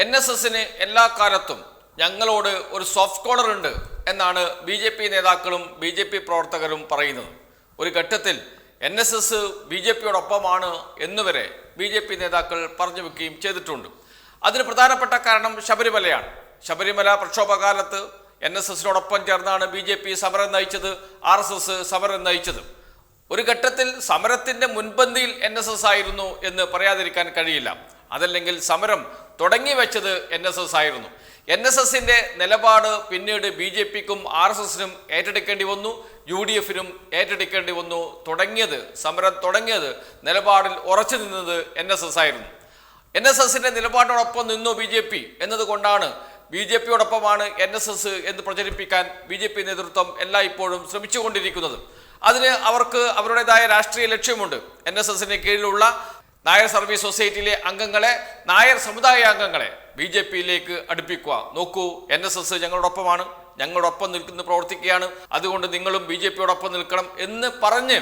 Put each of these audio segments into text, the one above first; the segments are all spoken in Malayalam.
NSSന് എല്ലാ കാലത്തും ഞങ്ങളോട് ഒരു സോഫ്റ്റ് കോർണർ ഉണ്ട് എന്നാണ് BJP നേതാക്കളും BJP പ്രവർത്തകരും പറയുന്നത്. ഒരു ഘട്ടത്തിൽ NSS BJPയോടൊപ്പമാണ് എന്നുവരെ BJP നേതാക്കൾ പറഞ്ഞു വെക്കുകയും ചെയ്തിട്ടുണ്ട്. അതിന് പ്രധാനപ്പെട്ട കാരണം ശബരിമലയാണ്. ശബരിമല പ്രക്ഷോഭകാലത്ത് NSSനോടൊപ്പം ചേർന്നാണ് BJP സമരം നയിച്ചത്, RSS സമരം നയിച്ചത്. ഒരു ഘട്ടത്തിൽ സമരത്തിന്റെ മുൻപന്തിയിൽ NSS ആയിരുന്നു എന്ന് പറയാതിരിക്കാൻ കഴിയില്ല. അതല്ലെങ്കിൽ സമരം തുടങ്ങി വെച്ചത് NSS ആയിരുന്നു. NSSന്റെ നിലപാട് പിന്നീട് BJPക്കും RSSനും ഏറ്റെടുക്കേണ്ടി വന്നു, UDFനും ഏറ്റെടുക്കേണ്ടി വന്നു. സമരം തുടങ്ങിയത്, നിലപാടിൽ ഉറച്ചു നിന്നത് NSS ആയിരുന്നു. NSSന്റെ നിലപാടിനോടൊപ്പം നിന്നു BJP എന്നതുകൊണ്ടാണ് BJPയോടൊപ്പമാണ് NSS എന്ന് പ്രചരിപ്പിക്കാൻ BJP നേതൃത്വം എല്ലായ്പ്പോഴും ശ്രമിച്ചുകൊണ്ടിരിക്കുന്നത്. അതിന് അവർക്ക് അവരുടേതായ രാഷ്ട്രീയ ലക്ഷ്യമുണ്ട്. NSSന് കീഴിലുള്ള നായർ സർവീസ് സൊസൈറ്റിയിലെ അംഗങ്ങളെ, നായർ സമുദായ അംഗങ്ങളെ BJPയിലേക്ക് അടുപ്പിക്കുക. നോക്കൂ, NSS ഞങ്ങളോടൊപ്പമാണ്, ഞങ്ങളോടൊപ്പം നിൽക്കുന്ന പ്രവർത്തിക്കുകയാണ്, അതുകൊണ്ട് നിങ്ങളും BJPയോടൊപ്പം നിൽക്കണം എന്ന് പറഞ്ഞ്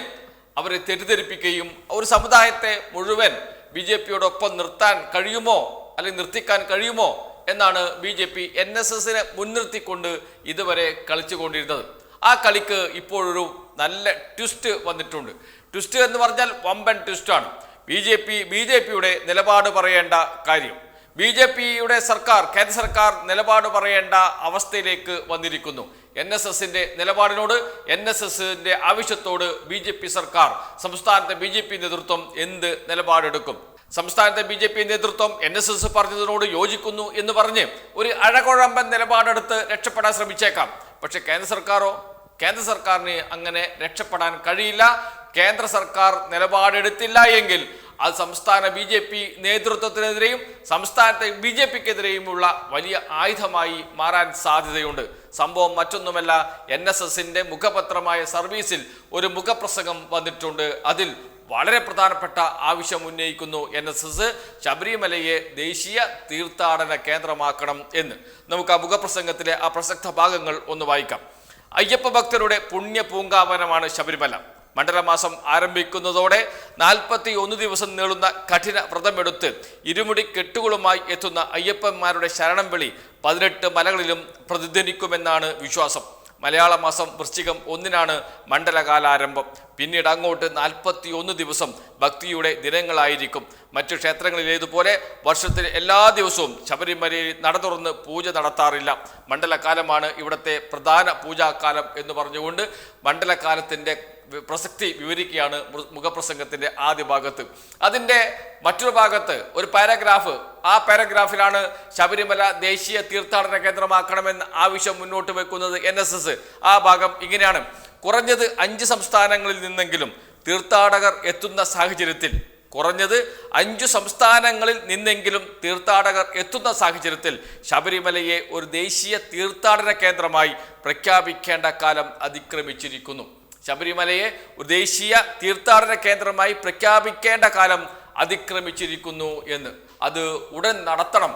അവരെ തെറ്റിദ്ധരിപ്പിക്കുകയും ഒരു സമുദായത്തെ മുഴുവൻ BJPയോടൊപ്പം നിർത്താൻ കഴിയുമോ അല്ലെങ്കിൽ നിർത്തിക്കാൻ കഴിയുമോ എന്നാണ് BJP NSSനെ മുൻനിർത്തിക്കൊണ്ട് ഇതുവരെ കളിച്ചുകൊണ്ടിരുന്നത്. ആ കളിക്ക് ഇപ്പോഴൊരു നല്ല ട്വിസ്റ്റ് വന്നിട്ടുണ്ട്. ട്വിസ്റ്റ് എന്ന് പറഞ്ഞാൽ വമ്പൻ ട്വിസ്റ്റാണ്. BJPയുടെ നിലപാട് പറയേണ്ട കാര്യം, BJPയുടെ സർക്കാർ, കേന്ദ്ര സർക്കാർ നിലപാട് പറയേണ്ട അവസ്ഥയിലേക്ക് വന്നിരിക്കുന്നു. NSSന്റെ നിലപാടിനോട്, NSSന്റെ ആവശ്യത്തോട് BJP സർക്കാർ, സംസ്ഥാനത്തെ BJP നേതൃത്വം എന്ത് നിലപാടെടുക്കും? സംസ്ഥാനത്തെ BJP നേതൃത്വം NSS പറഞ്ഞതിനോട് യോജിക്കുന്നു എന്ന് പറഞ്ഞ് ഒരു അഴകുഴമ്പൻ നിലപാടെടുത്ത് രക്ഷപ്പെടാൻ ശ്രമിച്ചേക്കാം. പക്ഷെ കേന്ദ്ര സർക്കാരിന് അങ്ങനെ രക്ഷപ്പെടാൻ കഴിയില്ല. കേന്ദ്ര സർക്കാർ നിലപാടെടുത്തില്ല എങ്കിൽ അത് സംസ്ഥാന BJP നേതൃത്വത്തിനെതിരെയും സംസ്ഥാനത്തെ BJPക്കെതിരെയുമുള്ള വലിയ ആയുധമായി മാറാൻ സാധ്യതയുണ്ട്. സംഭവം മറ്റൊന്നുമല്ല, NSSന്റെ മുഖപത്രമായ സർവീസിൽ ഒരു മുഖപ്രസംഗം വന്നിട്ടുണ്ട്. അതിൽ വളരെ പ്രധാനപ്പെട്ട ആവശ്യം ഉന്നയിക്കുന്നു NSS, ശബരിമലയെ ദേശീയ തീർത്ഥാടന കേന്ദ്രമാക്കണം എന്ന്. നമുക്ക് ആ മുഖപ്രസംഗത്തിലെ ആ പ്രസക്ത ഭാഗങ്ങൾ ഒന്ന് വായിക്കാം. അയ്യപ്പ ഭക്തരുടെ പുണ്യ പൂങ്കാവനമാണ് ശബരിമല. മണ്ഡലമാസം ആരംഭിക്കുന്നതോടെ 41 ദിവസം നീളുന്ന കഠിന വ്രതമെടുത്ത് ഇരുമുടി കെട്ടുകളുമായി എത്തുന്ന അയ്യപ്പന്മാരുടെ ശരണം വിളി 18 മലകളിലും പ്രതിധ്വനിക്കുമെന്നാണ് വിശ്വാസം. മലയാള മാസം വൃശ്ചികം 1 മണ്ഡലകാലാരംഭം. പിന്നീട് അങ്ങോട്ട് 41 ദിവസം ഭക്തിയുടെ ദിനങ്ങളായിരിക്കും. മറ്റു ക്ഷേത്രങ്ങളിലേതുപോലെ വർഷത്തിൽ എല്ലാ ദിവസവും ശബരിമലയിൽ നട തുറന്ന് പൂജ നടത്താറില്ല. മണ്ഡലകാലമാണ് ഇവിടുത്തെ പ്രധാന പൂജാകാലം എന്ന് പറഞ്ഞുകൊണ്ട് മണ്ഡലകാലത്തിൻ്റെ പ്രസക്തി വിവരിക്കുകയാണ് മുഖപ്രസംഗത്തിൻ്റെ ആദ്യ ഭാഗത്ത്. അതിൻ്റെ മറ്റൊരു ഭാഗത്ത് ഒരു പാരഗ്രാഫ്, ആ പാരഗ്രാഫിലാണ് ശബരിമല ദേശീയ തീർത്ഥാടന കേന്ദ്രമാക്കണമെന്ന് ആവശ്യം മുന്നോട്ട് വെക്കുന്നത് NSS. ആ ഭാഗം ഇങ്ങനെയാണ്: കുറഞ്ഞത് 5 സംസ്ഥാനങ്ങളിൽ നിന്നെങ്കിലും തീർത്ഥാടകർ എത്തുന്ന സാഹചര്യത്തിൽ, കുറഞ്ഞത് 5 സംസ്ഥാനങ്ങളിൽ നിന്നെങ്കിലും തീർത്ഥാടകർ എത്തുന്ന സാഹചര്യത്തിൽ ശബരിമലയെ ഒരു ദേശീയ തീർത്ഥാടന കേന്ദ്രമായി പ്രഖ്യാപിക്കേണ്ട കാലം അതിക്രമിച്ചിരിക്കുന്നു. ശബരിമലയെ ഒരു ദേശീയ തീർത്ഥാടന കേന്ദ്രമായി പ്രഖ്യാപിക്കേണ്ട കാലം അതിക്രമിച്ചിരിക്കുന്നു എന്ന്. അത് ഉടൻ നടത്തണം.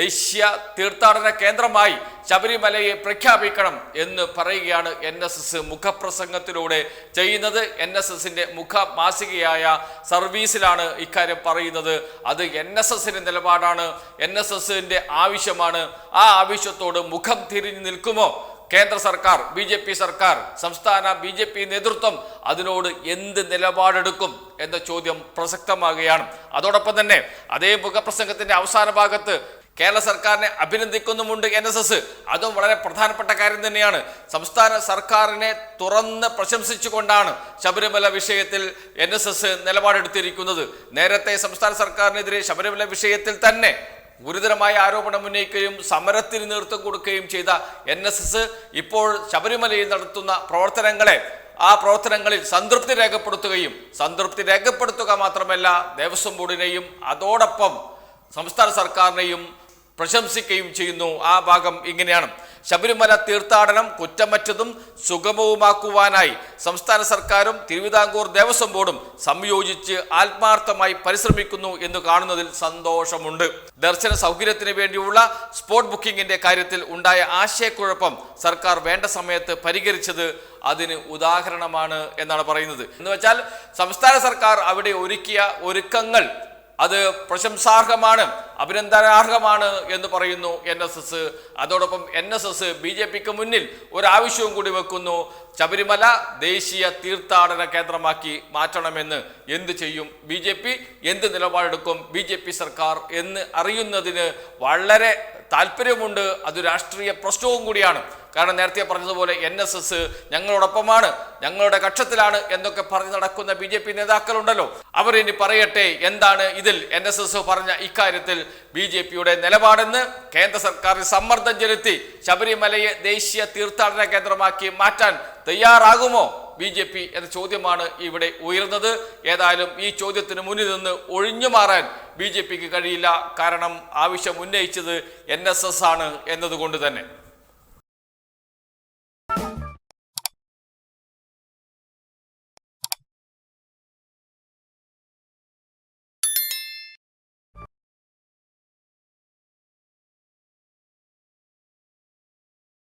ദേശീയ തീർത്ഥാടന കേന്ദ്രമായി ശബരിമലയെ പ്രഖ്യാപിക്കണം എന്ന് പറയുകയാണ് NSS മുഖപ്രസംഗത്തിലൂടെ ചെയ്യുന്നത്. NSSന്റെ മുഖമാസികയായ സർവീസിലാണ് ഇക്കാര്യം പറയുന്നത്. അത് NSSന്റെ നിലപാടാണ്, NSSന്റെ ആവശ്യമാണ്. ആ ആവശ്യത്തോട് മുഖം തിരിഞ്ഞു നിൽക്കുമോ കേന്ദ്ര സർക്കാർ, BJP സർക്കാർ, സംസ്ഥാന BJP നേതൃത്വം? അതിനോട് എന്ത് നിലപാടെടുക്കും എന്ന ചോദ്യം പ്രസക്തമാകുകയാണ്. അതോടൊപ്പം തന്നെ അതേ മുഖപ്രസംഗത്തിന്റെ അവസാന ഭാഗത്ത് കേരള സർക്കാരിനെ അഭിനന്ദിക്കുന്നുമുണ്ട് NSS. അതും വളരെ പ്രധാനപ്പെട്ട കാര്യം തന്നെയാണ്. സംസ്ഥാന സർക്കാരിനെ തുറന്ന് പ്രശംസിച്ചുകൊണ്ടാണ് ശബരിമല വിഷയത്തിൽ NSS നിലപാടെടുത്തിരിക്കുന്നത്. നേരത്തെ സംസ്ഥാന സർക്കാരിനെതിരെ ശബരിമല വിഷയത്തിൽ തന്നെ ഗുരുതരമായ ആരോപണം ഉന്നയിക്കുകയും സമരത്തിന് നേതൃത്വം കൊടുക്കുകയും ചെയ്ത NSS ഇപ്പോൾ ശബരിമലയിൽ നടത്തുന്ന ആ പ്രവർത്തനങ്ങളിൽ സംതൃപ്തി രേഖപ്പെടുത്തുക മാത്രമല്ല, ദേവസ്വം ബോർഡിനെയും അതോടൊപ്പം സംസ്ഥാന സർക്കാരിനെയും പ്രശംസിക്കുകയും ചെയ്യുന്നു. ആ ഭാഗം ഇങ്ങനെയാണ്: ശബരിമല തീർത്ഥാടനം കുറ്റമറ്റതും സുഗമവുമാക്കുവാനായി സംസ്ഥാന സർക്കാരും തിരുവിതാംകൂർ ദേവസ്വം ബോർഡും സംയോജിച്ച് ആത്മാർത്ഥമായി പരിശ്രമിക്കുന്നു എന്ന് കാണുന്നതിൽ സന്തോഷമുണ്ട്. ദർശന സൗകര്യത്തിന് വേണ്ടിയുള്ള സ്പോട്ട് ബുക്കിംഗിന്റെ കാര്യത്തിൽ ഉണ്ടായ ആശയക്കുഴപ്പം സർക്കാർ വേണ്ട സമയത്ത് പരിഹരിച്ചത് അതിന് ഉദാഹരണമാണ് എന്നാണ് പറയുന്നത്. എന്ന് വെച്ചാൽ സംസ്ഥാന സർക്കാർ അവിടെ ഒരുക്കിയ ഒരുക്കങ്ങൾ അത് പ്രശംസാർഹമാണ്, അഭിനന്ദനാർഹമാണ് എന്ന് പറയുന്നു NSS. അതോടൊപ്പം NSS BJPക്ക് മുന്നിൽ ഒരാവശ്യവും കൂടി വെക്കുന്നു. ശബരിമല ദേശീയ തീർത്ഥാടന കേന്ദ്രമാക്കി മാറ്റണമെന്ന്. എന്ത് ചെയ്യും BJP? എന്ത് നിലപാടെടുക്കും BJP സർക്കാർ എന്ന് അറിയുന്നതിന് വളരെ താല്പര്യമുണ്ട്. അത് രാഷ്ട്രീയ പ്രശ്നവും കൂടിയാണ്. കാരണം നേരത്തെ പറഞ്ഞതുപോലെ NSS ഞങ്ങളോടൊപ്പമാണ്, ഞങ്ങളുടെ കക്ഷത്തിലാണ് എന്നൊക്കെ പറഞ്ഞു നടക്കുന്ന BJP നേതാക്കളുണ്ടല്ലോ. അവരിനി പറയട്ടെ എന്താണ് ഇതിൽ NSS പറഞ്ഞ ഇക്കാര്യത്തിൽ BJPയുടെ നിലപാടെന്ന്. കേന്ദ്ര സർക്കാരിൽ സമ്മർദ്ദം ചെലുത്തി ശബരിമലയെ ദേശീയ തീർത്ഥാടന കേന്ദ്രമാക്കി മാറ്റാൻ തയ്യാറാകുമോ BJP എന്ന ചോദ്യമാണ് ഇവിടെ ഉയർന്നത്. ഏതായാലും ഈ ചോദ്യത്തിന് മുന്നിൽ നിന്ന് ഒഴിഞ്ഞു മാറാൻ BJPക്ക് കഴിയില്ല. കാരണം ആവശ്യം ഉന്നയിച്ചത് NSS ആണ് എന്നതുകൊണ്ട് തന്നെ.